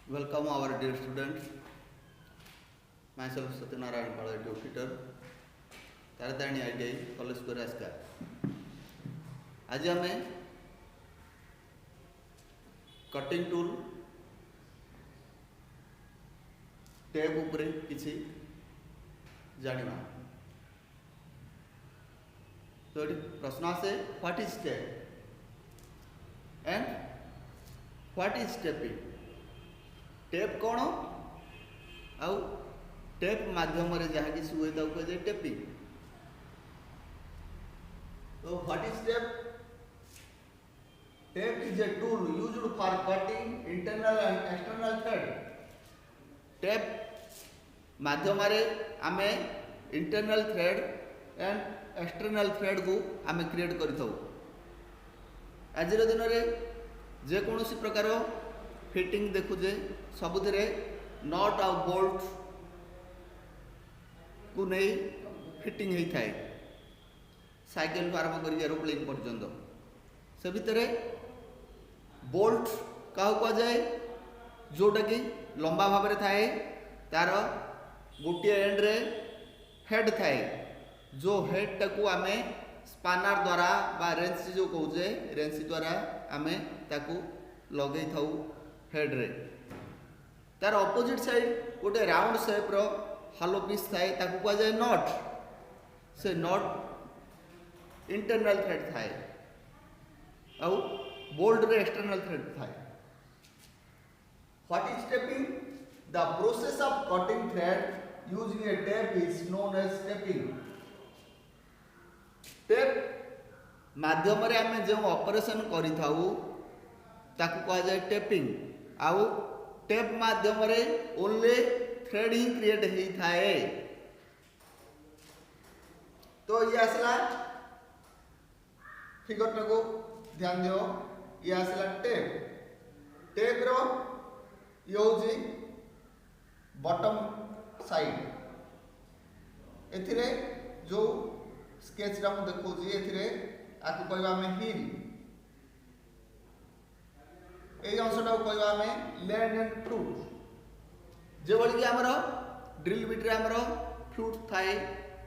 Welcome our dear students. Myself Satyanarayan Pala, tutor, Taratani ITI, College Peraska. आज आम cutting tool tape उपरे किसी जानिबा तो प्रश्न आसे what is tap and what is tapping tap कौन आउ टेप माध्यम जहाँ कि हुए कहे टेपिंग तो what is tape tape is a tool used for cutting internal and external thread tape माध्यम आमे internal thread and external thread को आमे क्रिएट करिथौ आज दिन में जेकोसी प्रकार फिटिंग देखुजे सबुथिरे नट आ बोल्ट को नहीं फिटिंग होता है साइकेल आरंभ कर एरोप्लेन पर्यंत से भितर बोल्ट क्या कहुए जोटा कि लंबा भाव में थाए तार गोटे एंड्रे हेड थाए जो हेड टाकू आम स्पानर द्वारा बा रेंच जो कहे रेंच द्वारा आम ताकू लगे था हेड रे तार अपोजिट साइड गोटे राउंड शेप रो हालो पीस थाए ताकू कहुए नट से नट इंटरनल थ्रेड थाए आउ बोल्ट रे एक्सटर्नल थ्रेड थाए what is tapping the process of cutting thread using a tap is known as tapping tap माध्यम रे आमे जो ऑपरेशन करि थाउ ताकू कहा जाय टेपिंग आउ टेप माध्यम रे ओनली थ्रेड ही क्रिएट ही थाए तो ये असला फिगर को ध्यान दियो ये आसला टेप टेप रो ये होजी बॉटम साइड एथिरे जो स्केच रा मु देखौजी एथिरे आकु कहबा हमें हिल एई अंशटा कहबा हमें लैंड एंड फ्रूट जे बळी कि हमर ड्रिल बिट रे हमर फ्रूट थाए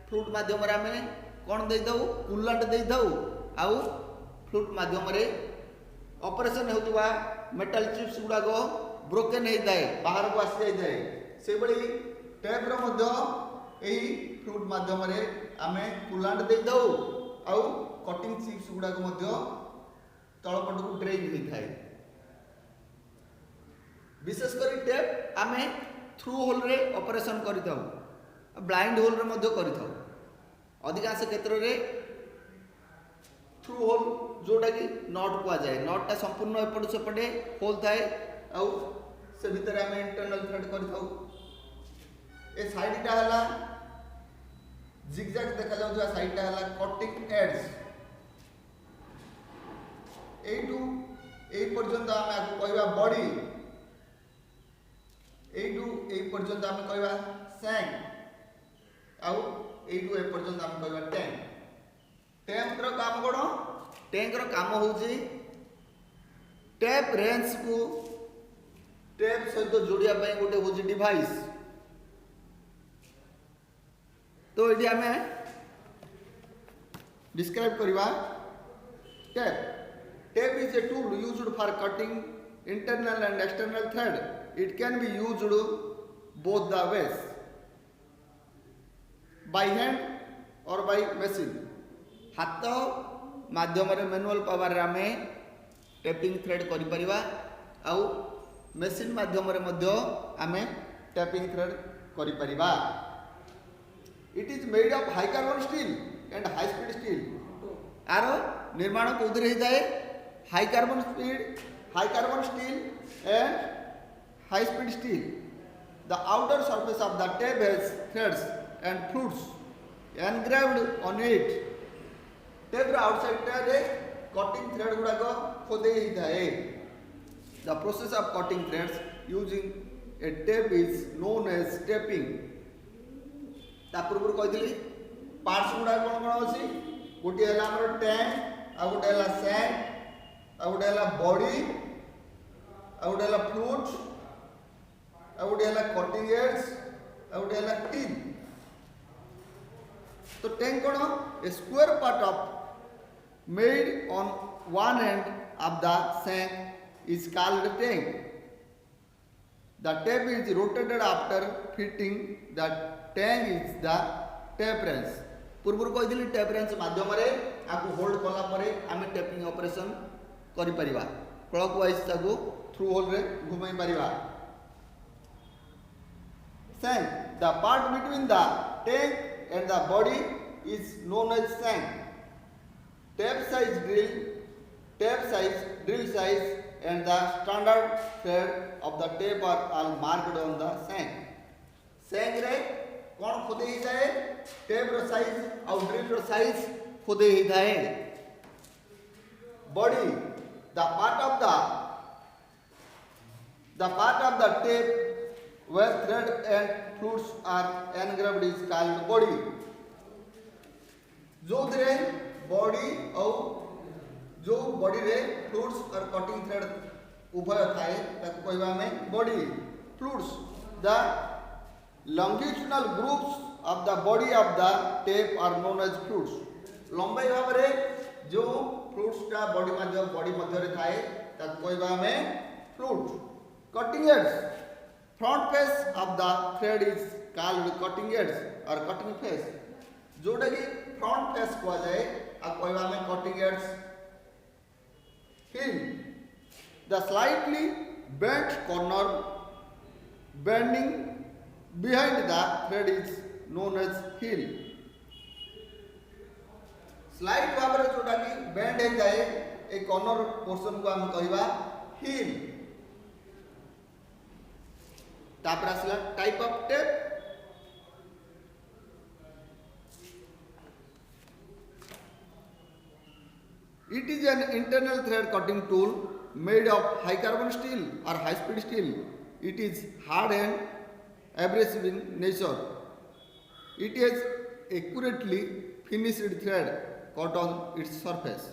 फ्रूट माध्यम रे हमें कोन देई दउ कूलेंट देई दउ आउ फ्लूट माध्यम ऑपरेशन होता मेटल चिप्स गुड़ाक ब्रोकेन होता है बाहर को आसी जाए से बड़ी टेप्र फ्लूट माध्यम आम कूलांट दे दौ आउ कटिंग चिप्स गुड़ाक तलपट को ड्रेन होता है विशेषकर टेप आम थ्रू होल रे ऑपरेशन करता ब्लाइंड होल रे अधिकांश क्षेत्र में थ्रू होल जोटा कि नट कहुए नटा संपूर्ण एपट सेपटे होल थाए आउ से भितर आम इंटरनल थ्रेड कर साइडटा है जिगजैग देखा जाउथबा साइडटा है कटिंग एड्स एटू ए पर्यंत आम आपको कहबा बॉडी एटू ए पर्यंत आम कहबा सैंक आउ एटू ए पर्यंत आम कहबा टैंक टैंक रो काम कोन टैंक रो काम होउची टैप रेंच को टैप सहित जोड़िया पई गोटे होउची डिवाइस तो एडी हमें डिस्क्राइब करबा tap tap is a tool used for cutting internal and external thread it can be used both the ways by hand और बाय मशीन हाथ माध्यम मैनुअल पावर आम टेपिंग थ्रेड कर आउ मशीन माध्यम आम टेपिंग थ्रेड कर it is made of high carbon steel and high speed steel यार निर्माण कौन होता है high carbon steel and high speed steel the outer surface of the tap has threads and flutes engraved on it tap outside cutting thread गुड़ाक खोदे होता है the process of cutting threads using a tap is known as tapping ता पूर्व कही parts गुड़ा कौन कौन अच्छी गोटे है टैंक आ गोटे है सैंक आ गोटे है बॉडी आ गोटे है फ्लूट ଆଉ ଗୋଟେ ହେଲା କଟିଂ ଏଡ୍ସ ଆଉ ଗୋଟେ ହେଲା ଟିନ୍। तो टैंक कौन a square part of made on one end of the shank is called tang. The tap is rotated after fitting the tang is the tap wrench. पूर्व कही टैप रेंच माध्यम आपको hold कला आम tapping operation करि परिबा clockwise ताको through hole रे घुमाई परिबा। Shank the part between the tank and the body is known as shank. Tape size, drill size and the standard thread of the tape are all marked on the shank. Shank रे कौन खोदे ही जाए tape रो size और drill रो size खोदे ही जाए। Body the part of the tape where thread and fluids are engraved is called body। जो रे body और जो बॉडी रे फ्लूइड्स और कटिंग थ्रेड उभय थाए ताको कहबा में body. Flutes the longitudinal grooves of the body of the tap are known as flutes. लंबाई भाव रे जो फ्लूइड्स का बॉडी मध्य रे थाए ताको कहबा में flute. Cutting edges front face of the thread is called cutting edges और कटिंग फेस जोटा कि फ्रंट फेस को जाए आ कहबा में cutting edges. Heel the slightly bent corner bending behind the thread is known as heel. Slight भाव रे जोटा कि बेंड हो जाए ए कॉर्नर पोर्शन को हम कहबा हिल। तापर आसला type of tape. It is an internal thread cutting tool made of high carbon steel or high speed steel. It is hard and abrasive in nature. It has accurately finished thread cut on its surface.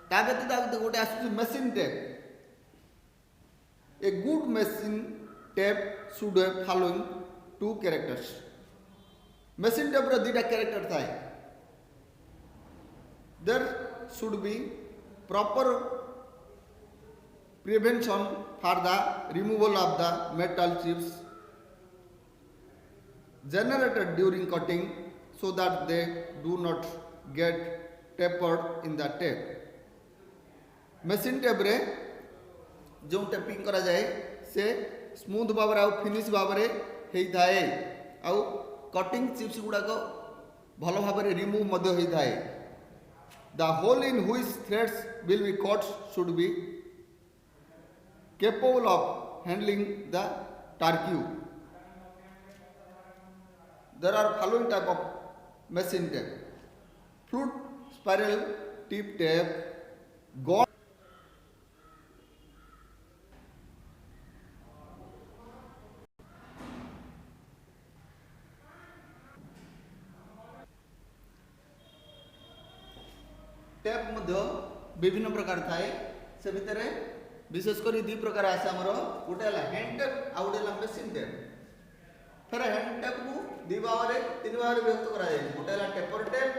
ता व्यतीत गोटे आसुची machine tape. A good machine tape should have following two characters. Machine tape रो दुटा character थाए। There should be proper prevention for the removal of the metal chips generated during cutting so that they do not get tapered in the tape। Machine tap रे जो tapping करा जाए से smooth भाव रे finish भाव रे हेई थाए आउ कटिंग चिप्स गुडा को भलो भाव रे रिमूव मध्य हेई थाए। The hole in which threads will be cut should be capable of handling the torque। There are following type of machine tape: flute spiral tip tape, gauge tap मध्य विभिन्न प्रकार थाए। से भितर विशेषकर दुई प्रकार आसे आमर गोटे हैंड टेप आ गोटे मेसिन टेप। फिर हैंड टेप को दुई भाव में तीन भाव में विभक्त करा जाए। गोटे टेपर टेप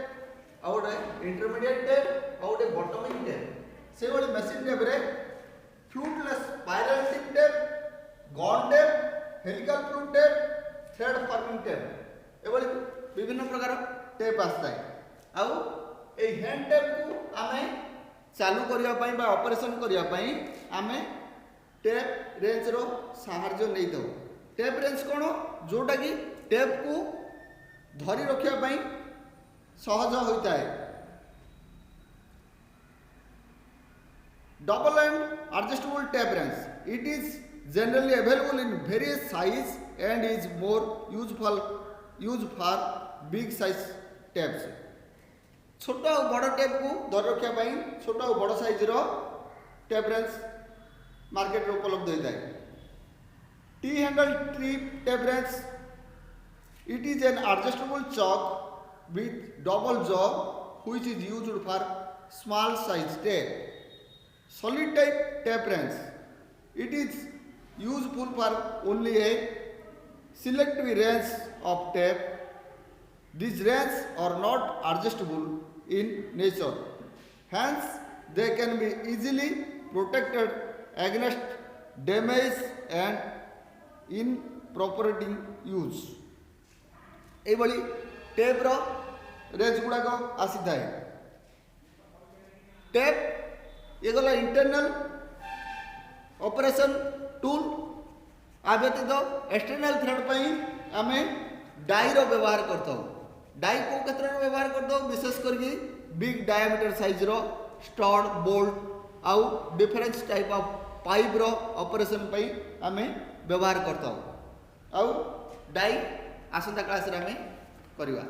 आ गोटे इंटरमीडिएट टेप आ गोटे बॉटमिंग टेप। से भाई मेसिन टेप रे fluteless spiral tip tap, gun tap, helical flute tap, thread forming tap एभली विभिन्न प्रकार टेप आसता है। आउ ए हैंड टेप को आमे चालू करिया पई बा ऑपरेशन करिया पई आमे टेप रेंज रो सहायता नै दो। टेप रेंज कोन जोटा कि टेप को धरी रखिया पई सहज होता है। Double and adjustable tape range it is generally available in various size and is more use for big size tapes. छोट और बड़ टेप को धरी रखा छोट और बड़ साइज रो टेप रेंज मार्केट में उपलब्ध होता है। T handle trip tape range it is an adjustable chalk with double jaw which is used for small size tape. Solid type tape wrench. It is useful for only a selective range of tape. These wrenches are not adjustable in nature. Hence, they can be easily protected against damage and improper use. ଏଇଭଳି ଟେପ୍ର range ଗୁଡ଼ାକ ଆସିଥାଏ। Tap ଏଗଲା internal operation tool. ଆ ବ୍ୟତୀତ external thread ପାଇଁ ଆମେ diary ବ୍ୟବହାର କରିଥାଉ। डाई को क्षेत्र में व्यवहार कर दो विशेष करके बिग डायमीटर साइज रो स्टड बोल्ट आउ डिफरेंस टाइप ऑफ पाइप रो ऑपरेशन पई हमें व्यवहार करता आउ डाई आसंता क्लास रे हमें करवा।